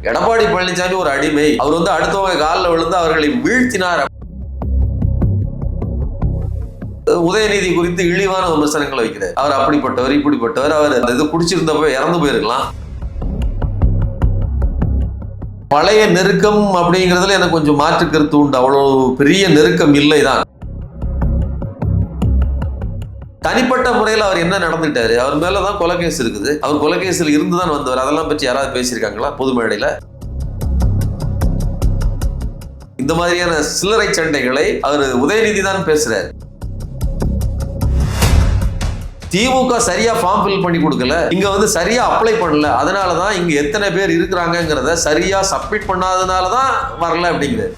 எடப்பாடி பழனிசாமி ஒரு அடிமை. அவர் அடுத்தவங்க காலில் விழுந்து அவர்களை வீழ்த்தினார். உதயநிதி குறித்து இழிவான விமர்சனங்களை வைக்கிறார். அவர் அப்படிப்பட்டவர் இப்படிப்பட்டவர், அவர் இது குடிச்சிருந்தப்ப இறந்து போயிருக்கலாம். பழைய நெருக்கம் அப்படிங்கிறதுல எனக்கு கொஞ்சம் மாற்று கருத்து உண்டு. அவ்வளவு பெரிய நெருக்கம் இல்லைதான். தனிப்பட்ட முறையில் அவர் என்ன நடந்துட்டாரு, அவர் மேலதான் கொலைகேஸ் இருக்குது. அவர் கொலைகேசில் இருந்துதான் வந்தவர். அதெல்லாம் பற்றி யாராவது பேசியிருக்காங்களா பொது மேடையில? இந்த மாதிரியான சில்லறை சண்டைகளை அவர் உதயநிதி தான் பேசுறாரு. திமுக சரியா ஃபார்ம் ஃபில் பண்ணி கொடுக்கல, இங்க சரியா அப்ளை பண்ணல, அதனாலதான் இங்க எத்தனை பேர் இருக்கிறாங்கிறத சரியா சப்மிட் பண்ணாதனாலதான் வரல அப்படிங்கிறது.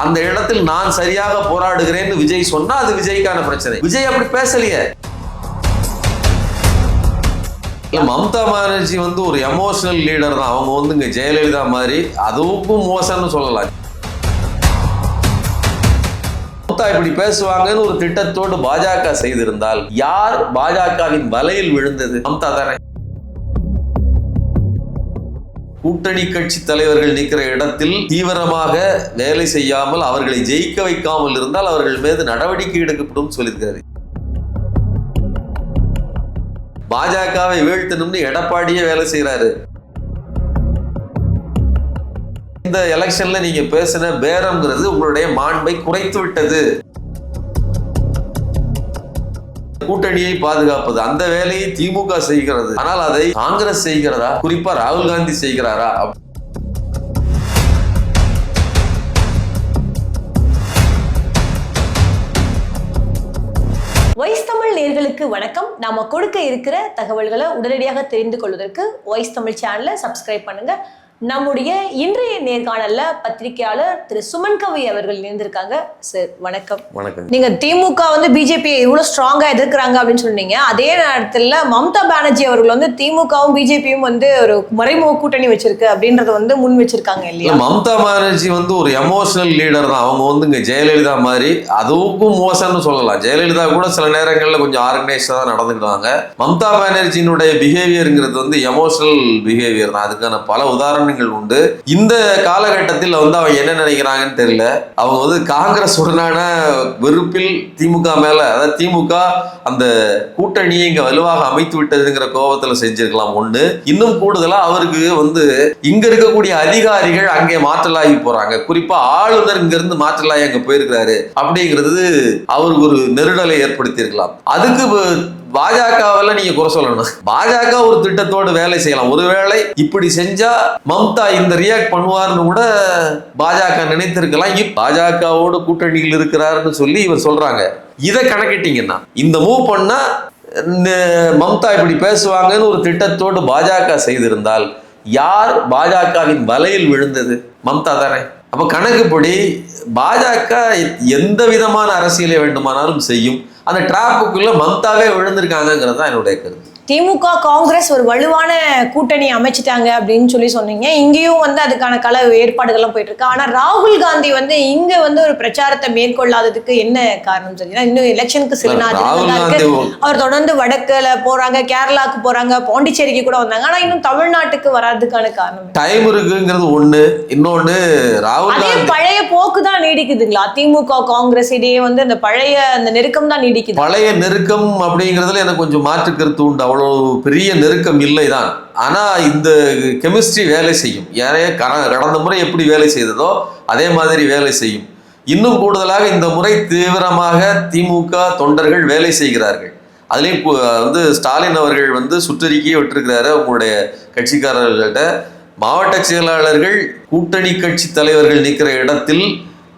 அந்த இடத்தில் நான் சரியாக போராடுகிறேன்னு விஜய் சொன்னா அது விஜய்க்கான பிரச்சனை. விஜய் அப்படி பேசலையே. மம்தா பானர்ஜி ஒரு எமோஷனல் லீடர் தான். அவங்க இங்க ஜெயலலிதா மாதிரி அதுவும் மோசம்னு சொல்லலாம். மம்தா இப்படி பேசுவாங்கன்னு ஒரு திட்டத்தோடு பாஜக செய்திருந்தால் யார் பாஜகவின் வலையில் விழுந்தது? மம்தா தானே. கூட்டணி கட்சி தலைவர்கள் நிற்கிற இடத்தில் தீவிரமாக வேலை செய்யாமல் அவர்களை ஜெயிக்க வைக்காமல் இருந்தால் அவர்கள் மீது நடவடிக்கை எடுக்கப்படும் சொல்லியிருக்காரு. பாஜகவை வீழ்த்தணும்னு எடப்பாடியே வேலை செய்யறாரு. இந்த எலெக்ஷன்ல நீங்க பேசின பேரம்ங்கிறது உங்களுடைய மாண்பை குறைத்து விட்டது. கூட்டணியை பாதுகாப்பது அந்த வேலையை திமுக செய்கிறது. ஆனால் அதை காங்கிரஸ் செய்கிறதா? குறிப்பா ராகுல் காந்தி செய்கிறாரா? வாய்ஸ் தமிழ் நேயர்களுக்கு வணக்கம். நாம கொடுக்க இருக்கிற தகவல்களை உடனடியாக தெரிந்து கொள்வதற்கு வாய்ஸ் தமிழ் சேனலை சப்ஸ்கிரைப் பண்ணுங்க. நம்முடைய இன்றைய நேர்காணல்ல பத்திரிகையாளர் திரு சுமன் கவி அவர்கள் இணைந்திருக்காங்க. சார் வணக்கம். வணக்கம். நீங்க திமுக பிஜேபி இவ்வளவு ஸ்ட்ராங்கா எதிர்க்கிறாங்க அப்படின்னு சொன்னீங்க. அதே நேரத்துல மம்தா பானர்ஜி அவர்கள் திமுகவும் பிஜேபியும் ஒரு மறைமுக கூட்டணி வச்சிருக்கு அப்படின்றத முன் வச்சிருக்காங்க இல்லையா? மம்தா பானர்ஜி ஒரு எமோஷனல் லீடர் தான். அவங்க இங்க ஜெயலலிதா மாதிரி அதுவும் மோசம்னு சொல்லலாம். ஜெயலலிதா கூட சில நேரங்கள்ல கொஞ்சம் ஆர்கனைஸ்டா தான் நடந்துக்கிட்டாங்க. மம்தா பானர்ஜியினுடைய பிஹேவியருங்கிறது எமோஷனல் பிஹேவியர் தான். அதுக்கான பல உதாரணங்கள் உண்டு. இந்த காலகட்டத்தில் அவங்க என்ன நினைக்கிறாங்கன்னு தெரியல. அவங்க காங்கிரஸ் உடனான வெறுப்பில் திமுக மேல, அதாவது திமுக அந்த கூட்டணியை இங்க வலுவாக அமைத்து விட்டதுங்கிற கோபத்துல செஞ்சிருக்கலாம் ஒண்ணு. இன்னும் கூடுதலா அவருக்கு இங்க இருக்கக்கூடிய அதிகாரிகள் அங்கே மாற்றலாகி போறாங்க. குறிப்பா ஆளுநர் இங்க இருந்து மாற்றலாகி அங்க போயிருக்கிறாரு அப்படிங்கிறது அவருக்கு ஒரு நெருடலை ஏற்படுத்தி இருக்கலாம். அதுக்கு பாஜகவில் நீங்க குறை சொல்லணும். பாஜக ஒரு திட்டத்தோடு வேலை செய்யலாம். ஒருவேளை இப்படி செஞ்சா மம்தா இந்த ரியாக்ட் பண்ணுவார்னு கூட பாஜக நினைத்திருக்கலாம். பாஜகவோடு கூட்டணியில் இருக்கிறாருன்னு சொல்லி இவர் சொல்றாங்க. இதை கணக்கிட்டீங்கன்னா இந்த மூவ் பண்ணா மம்தா இப்படி பேசுவாங்கன்னு ஒரு திட்டத்தோடு பாஜக செய்திருந்தால் யார் பாஜகவின் வலையில் விழுந்தது? மம்தா தானே. அப்ப கணக்குப்படி பாஜக எந்த விதமான அரசியலை வேண்டுமானாலும் செய்யும். அந்த டிராப்புக்குள்ள மம்தாவே விழுந்திருக்காங்கிறது தான் என்னுடைய கருத்து. திமுக காங்கிரஸ் ஒரு வலுவான கூட்டணி அமைச்சிட்டாங்க அப்படின்னு சொன்னீங்க. இங்கேயும் அதுக்கான கள ஏற்பாடுகள்லாம் போயிட்டு இருக்கு. ஆனா ராகுல் காந்தி இங்க ஒரு பிரச்சாரத்தை மேற்கொள்ளாததுக்கு என்ன காரணம் தெரியுமா? இன்னும் எலெக்ஷனுக்கு சில நாள் அவர் தொடர்ந்து வடக்குல போறாங்க, கேரளாக்கு போறாங்க, பாண்டிச்சேரிக்கு கூட வந்தாங்க. ஆனா இன்னும் தமிழ்நாட்டுக்கு வராதுக்கான காரணம் டைம் இருக்குங்கிறது ஒண்ணு. இன்னொன்னு ராகுல் காந்தி பழைய போக்கு தான் நீடிக்குதுங்களா? திமுக காங்கிரஸ் இடையே அந்த பழைய அந்த நெருக்கம் தான் நீடிக்குது. பழைய நெருக்கம் அப்படிங்கிறதுல எனக்கு கொஞ்சம் மாற்று கருத்து உண்டு. அவ்வளவு பெரிய நெருக்கம் இல்லைதான். ஆனா இந்த கெமிஸ்ட்ரி வேலை செய்யும். கடந்த முறை எப்படி வேலை செய்ததோ அதே மாதிரி வேலை செய்யும். இன்னும் கூடுதலாக இந்த முறை தீவிரமாக திமுக தொண்டர்கள் வேலை செய்கிறார்கள். அதுலேயும் ஸ்டாலின் அவர்கள் சுற்றறிக்கையை விட்டிருக்கிறாரு. உங்களுடைய கட்சிக்காரர்கள்ட்ட மாவட்ட செயலாளர்கள் கூட்டணி கட்சி தலைவர்கள் நிற்கிற இடத்தில்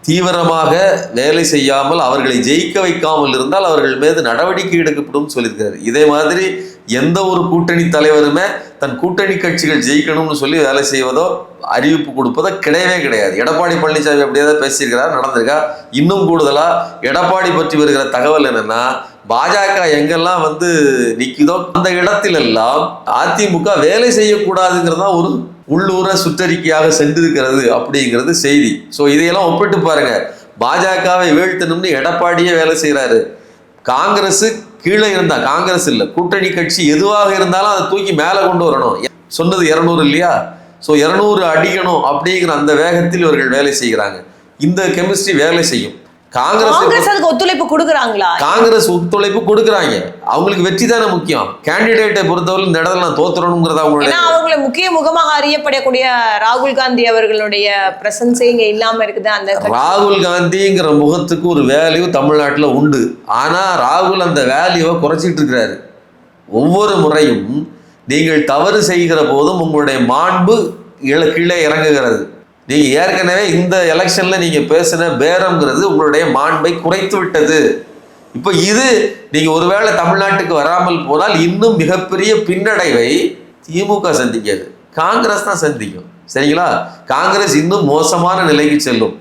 தீவிரமாக வேலை செய்யாமல் அவர்களை ஜெயிக்க வைக்காமல் இருந்தால் அவர்கள் மீது நடவடிக்கை எடுக்கப்படும் சொல்லியிருக்காரு. இதே மாதிரி எந்த ஒரு கூட்டணி தலைவருமே தன் கூட்டணி கட்சிகள் ஜெயிக்கணும்னு சொல்லி வேலை செய்வதோ அறிவிப்பு கொடுப்பதோ கிடையவே கிடையாது. எடப்பாடி பழனிசாமி அப்படியேதான் பேசியிருக்கிறார், நடந்திருக்கா. இன்னும் கூடுதலா எடப்பாடி பற்றி வருகிற தகவல் என்னன்னா, பாஜக எங்கெல்லாம் நிக்குதோ அந்த இடத்திலெல்லாம் அதிமுக வேலை செய்யக்கூடாதுங்கிறதா ஒரு உள்ளூர சுற்றறிக்கையாக சென்றிருக்கிறது அப்படிங்கிறது செய்தி. ஸோ இதையெல்லாம் ஒப்பிட்டு பாருங்க. பாஜகவை வீழ்த்தணும்னு எடப்பாடியே வேலை செய்யறாரு. காங்கிரஸ் கீழே இருந்தா, காங்கிரஸ் இல்லை கூட்டணி கட்சி எதுவாக இருந்தாலும் அதை தூக்கி மேலே கொண்டு வரணும். சொன்னது 200 இல்லையா? ஸோ 200 அடிக்கணும் அப்படிங்கிற அந்த வேகத்தில் இவர்கள் வேலை செய்கிறாங்க. இந்த கெமிஸ்ட்ரி வேலை செய்யும். காங்கிரஸ் அதுக்கு ஒத்துழைப்பு கொடுக்குறாங்களா? காங்கிரஸ் ஒத்துழைப்பு கொடுக்குறாங்க. அவங்களுக்கு வெற்றி தானே முக்கியம். கேண்டிடேட்டை பொறுத்தவரை இந்த இடத்துல நான் தோத்துறணுங்கிறத அவங்களை முக்கிய முகமாக அறியப்படக்கூடிய ராகுல் காந்தி அவர்களுடைய பிரசன்ஸே இங்க இல்லாம இருக்குது. அந்த ராகுல் காந்திங்கிற முகத்துக்கு ஒரு வேல்யூ தமிழ்நாட்டில் உண்டு. ஆனா ராகுல் அந்த வேல்யூவை குறைச்சிட்டு இருக்கிறாரு. ஒவ்வொரு முறையும் நீங்கள் தவறு செய்கிற போதும் உங்களுடைய மாண்பு கீழே இறங்குகிறது. நீங்க ஏற்கனவே இந்த எலெக்ஷன்ல நீங்க பேசின பேரம்ங்கிறது உங்களுடைய மாண்பை குறைத்து விட்டது. இப்போ இது நீங்க ஒருவேளை தமிழ்நாட்டுக்கு வராமல் போனால் இன்னும் மிகப்பெரிய பின்னடைவை திமுக சந்திக்காது, காங்கிரஸ் தான் சந்திக்கும். சரிங்களா? காங்கிரஸ் இன்னும் மோசமான நிலைக்கு செல்லும்.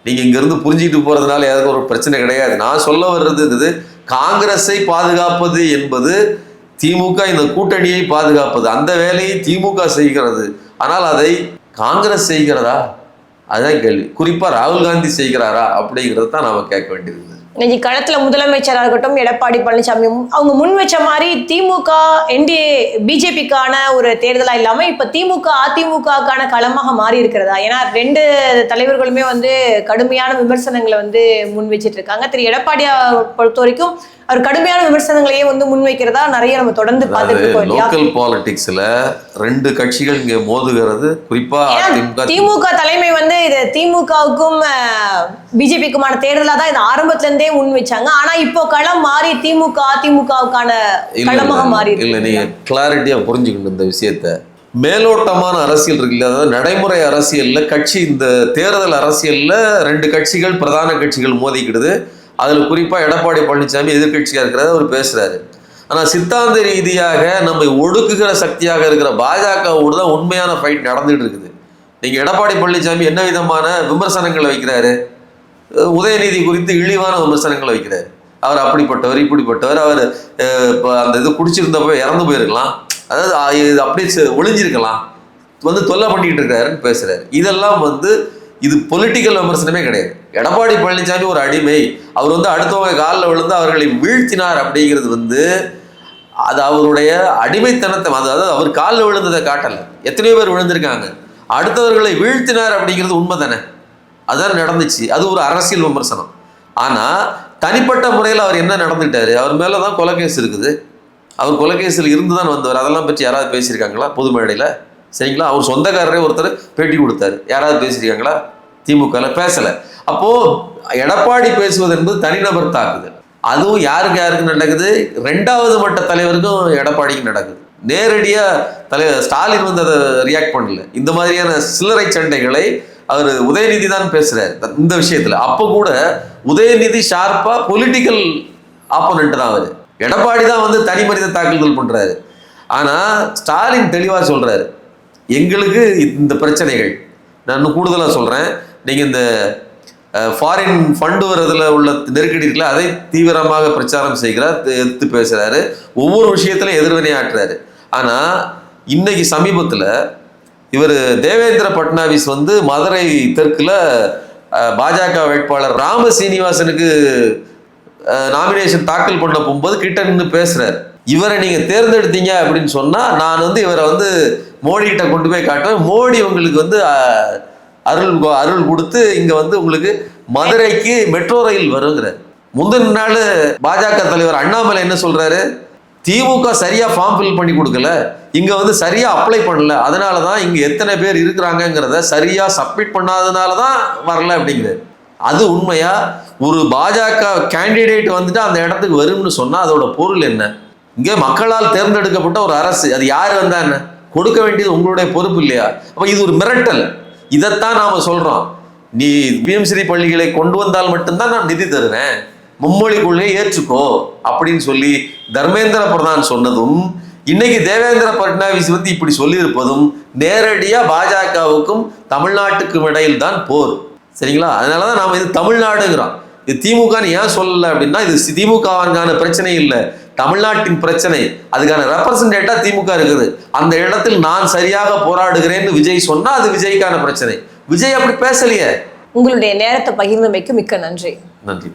நீங்க இங்க இருந்து புரிஞ்சுக்கிட்டு போறதுனால ஏதாவது ஒரு பிரச்சனை கிடையாது. நான் சொல்ல வர்றது காங்கிரஸை பாதுகாப்பது என்பது திமுக இந்த கூட்டணியை பாதுகாப்பது. அந்த வேலையை திமுக செய்கிறது. ஆனால் அதை காங்கிரஸ் செய்கிறதா? அதுதான் கேள்வி. குறிப்பா ராகுல் காந்தி செய்கிறாரா அப்படிங்கிறது தான் நாம கேட்க வேண்டியது. இன்னைக்கு களத்துல முதலமைச்சராக இருக்கட்டும் எடப்பாடி பழனிசாமியும் அவங்க முன் வச்ச மாதிரி திமுக என்டிஏ பிஜேபிக்கான ஒரு தேர்தலா இல்லாம இப்ப திமுக அதிமுகக்கான களமாக மாறி இருக்கிறதா? ஏன்னா 2 தலைவர்களுமே கடுமையான விமர்சனங்களை முன் வச்சிட்டு இருக்காங்க. திரு எடப்பாடியை பொறுத்த வரைக்கும் அவர் கடுமையான விமர்சனங்களையே முன்வைக்கிறதா நிறைய நம்ம தொடர்ந்து பார்த்துட்டு இருக்கோம். லோக்கல் பாலிடிக்ஸ்ல 2 கட்சிகள் இங்க மோதுகிறது. குறிப்பா திமுக தலைமை இது திமுகவுக்கும் பிஜேபிக்குமான தேர்தலா தான் இது ஆரம்பத்துல இருந்தே முன் வச்சாங்க. ஆனா இப்போ களம் மாறி திமுக அதிமுகவுக்கான களமாக மாறி இல்ல. நீங்க கிளாரிட்டியா புரிஞ்சுக்கணும் இந்த விஷயத்த. மேலோட்டமான அரசியல் இருக்குல்ல, அதாவது நடைமுறை அரசியல்ல கட்சி, இந்த தேர்தல் அரசியல்ல 2 கட்சிகள் பிரதான கட்சிகள் மோதிக்கிடுது. அதில் குறிப்பாக எடப்பாடி பழனிசாமி எதிர்கட்சியாக இருக்கிறத அவர் பேசுகிறாரு. ஆனால் சித்தாந்த ரீதியாக நம்மை ஒடுக்குகிற சக்தியாக இருக்கிற பாஜகவோடு தான் உண்மையான ஃபைட் நடந்துகிட்டு இருக்குது. நீங்கள் எடப்பாடி பழனிசாமி என்ன விதமான விமர்சனங்களை வைக்கிறாரு? உதயநிதி குறித்து இழிவான விமர்சனங்களை வைக்கிறார். அவர் அப்படிப்பட்டவர் இப்படிப்பட்டவர், அவர் அந்த இது குடிச்சிருந்தப்போ இறந்து போயிருக்கலாம், அதாவது அப்படியே ஒளிஞ்சிருக்கலாம், தொல்லை பண்ணிக்கிட்டு இருக்காருன்னு பேசுகிறாரு. இதெல்லாம் இது பொலிட்டிக்கல் விமர்சனமே கிடையாது. எடப்பாடி பழனிசாமி ஒரு அடிமை, அவர் அடுத்தவங்க காலில் விழுந்து அவர்களை வீழ்த்தினார் அப்படிங்கிறது அது அவருடைய அடிமைத்தனத்தை, அதாவது அவர் காலில் விழுந்ததை காட்டலை. எத்தனையோ பேர் விழுந்திருக்காங்க. அடுத்தவர்களை வீழ்த்தினார் அப்படிங்கிறது உண்மை தானே, அதுதான் நடந்துச்சு. அது ஒரு அரசியல் விமர்சனம். ஆனால் தனிப்பட்ட முறையில் அவர் என்ன நடந்துட்டாரு? அவர் மேலே தான் கொலைகேஸ் இருக்குது. அவர் கொலைகேஸில் இருந்து தான் வந்தவர். அதெல்லாம் பற்றி யாராவது பேசியிருக்காங்களா பொது மேடையில்? சரிங்களா? அவர் சொந்தக்காரரே ஒருத்தர் பேட்டி கொடுத்தாரு. யாராவது பேசியிருக்காங்களா? திமுகவில் பேசலை. அப்போது எடப்பாடி பேசுவது என்பது தனிநபர் தாக்குதல். அதுவும் யாருக்கு நடக்குது? 2வது மட்ட தலைவருக்கும் எடப்பாடிக்கும் நடக்குது. நேரடியாக தலைவர் ஸ்டாலின் அதை ரியாக்ட் பண்ணல. இந்த மாதிரியான சில்லறை சண்டைகளை அவர் உதயநிதி தான் பேசுகிறார் இந்த விஷயத்தில். அப்போ கூட உதயநிதி ஷார்ப்பாக பொலிட்டிக்கல் ஆப்போனண்ட் தான். அவர் எடப்பாடி தான் தனி மனித தாக்குதல் பண்ணுறாரு. ஆனால் ஸ்டாலின் தெளிவாக சொல்கிறாரு, எங்களுக்கு இந்த பிரச்சனைகள், நான் இன்னும் கூடுதலாக சொல்கிறேன், நீங்கள் இந்த ஃபாரின் ஃபண்டு வர்றதுல உள்ள நெருக்கடி இருக்குல்ல, அதை தீவிரமாக பிரச்சாரம் செய்கிறார், எடுத்து பேசுகிறாரு, ஒவ்வொரு விஷயத்திலும் எதிர்வினை ஆற்றுறாரு. ஆனால் இன்னைக்கு சமீபத்தில் இவர் தேவேந்திர பட்னாவிஸ் மதுரை தெற்கில் பாஜக வேட்பாளர் ராம சீனிவாசனுக்கு நாமினேஷன் தாக்கல் பண்ண போகும்போது கிட்ட நின்று பேசுகிறார். இவரை நீங்கள் தேர்ந்தெடுத்தீங்க அப்படின்னு சொன்னால் நான் இவரை மோடிகிட்ட கொண்டு போய் காட்டுவேன், மோடி உங்களுக்கு அருள் கொடுத்து இங்கே உங்களுக்கு மதுரைக்கு மெட்ரோ ரயில் வருங்கிறார். முந்தின நாள் பாஜக தலைவர் அண்ணாமலை என்ன சொல்கிறாரு? திமுக சரியாக ஃபார்ம் ஃபில் பண்ணி கொடுக்கல, இங்கே சரியாக அப்ளை பண்ணல, அதனால தான் இங்கே எத்தனை பேர் இருக்கிறாங்கங்கிறத சரியாக சப்மிட் பண்ணாதனால தான் வரல அப்படிங்கிறார். அது உண்மையா? ஒரு பாஜக கேண்டிடேட் அந்த இடத்துக்கு வரும்னு சொன்னால் அதோட பொருள் என்ன? இங்கே மக்களால் தேர்ந்தெடுக்கப்பட்ட ஒரு அரசு, அது யார் வந்தா என்ன, கொடுக்க வேண்டியது உங்களுடைய பொறுப்பு இல்லையா? அப்போ இது ஒரு மிரட்டல். இதைத்தான் நாம் சொல்கிறோம். நீ பிஎம்சி பள்ளிகளை கொண்டு வந்தால் மட்டும்தான் நான் நிதி தருவேன், மும்மொழி கொள்கையை ஏற்றுக்கோ அப்படின்னு சொல்லி தர்மேந்திர பிரதான் சொன்னதும், இன்னைக்கு தேவேந்திர பட்னாவிஸ் இப்படி சொல்லியிருப்பதும் நேரடியாக பாஜகவுக்கும் தமிழ்நாட்டுக்கும் இடையில் தான் போர். சரிங்களா? அதனால தான் நாம் இது தமிழ்நாடுங்கிறோம். இது திமுகன்னு ஏன் சொல்லலை அப்படின்னா, இது திமுகவான பிரச்சனை இல்லை, தமிழ்நாட்டின் பிரச்சனை. அதுக்கான ரெப்ரசன்டேட்டா திமுக இருக்குது. அந்த இடத்தில் நான் சரியாக போராடுகிறேன்னு விஜய் சொன்னா அது விஜய்க்கான பிரச்சனை. விஜய் அப்படி பேசலையே. உங்களுடைய நேரத்தை பகிர்ந்தமைக்கு மிக்க நன்றி. நன்றி.